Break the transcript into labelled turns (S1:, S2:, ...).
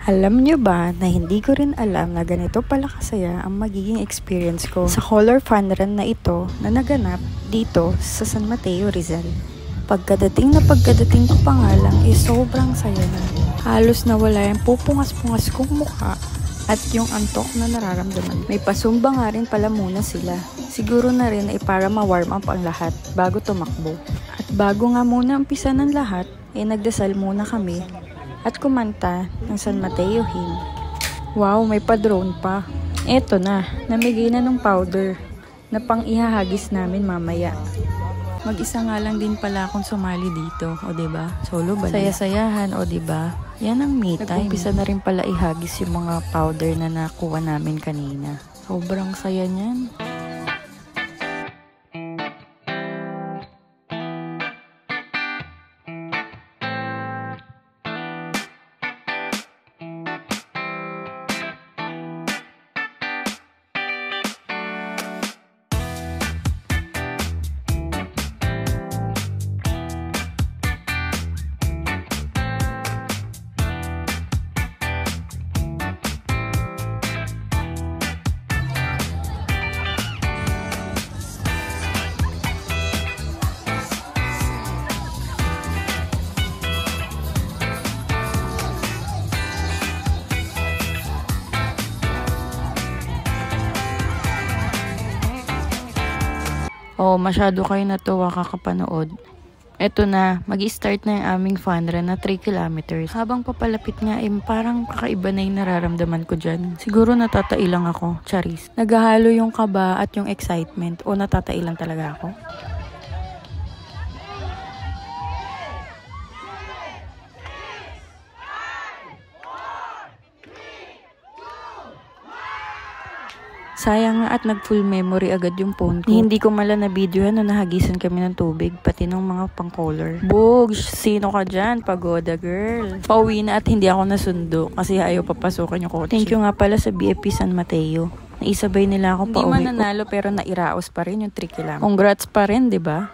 S1: Alam nyo ba na hindi ko rin alam na ganito pala kasaya ang magiging experience ko sa color fun run na ito na naganap dito sa San Mateo, Rizal. Pagkadating ko pa nga lang sobrang saya na. Halos nawala yung pupungas-pungas kong mukha at yung antok na nararamdaman. May pasumba nga rin pala muna sila. Siguro na rin ay para ma-warm up ang lahat bago tumakbo. At bago nga muna umpisa ng lahat, nagdasal muna kami at kumanta ng San Mateo Hymn. Wow, may pa-drone pa. Eto na, namigay na ng powder na pang ihahagis namin mamaya. Mag-isa nga lang din pala akong sumali dito, o diba? Solo ba? Saya-sayahan, o diba? Yan ang me time. Nag-umpisa na rin pala ihagis yung mga powder na nakuha namin kanina. Sobrang saya niyan. Oh, masyado kayo natuwa kakapanood. Eto na, mag-i-start na yung aming fun run na 3 kilometers. Habang papalapit nga, parang kakaiba na yung nararamdaman ko dyan. Siguro natatailang ako, charis. Naghahalo yung kaba at yung excitement. O natatailang talaga ako. Sayang nga at nag-full memory agad yung phone ko. Hindi ko mala na videohan na nahagisan kami ng tubig, pati ng mga pang-color. Bogs, sino ka dyan? Pagoda girl. Pauwi na at hindi ako nasundo kasi ayaw papasukan yung kotse. Thank you nga pala sa BFP San Mateo. Naisabay nila ako pauwi. Hindi mananalo pero nairaos pa rin yung 3 kilometers. Congrats pa rin, di ba?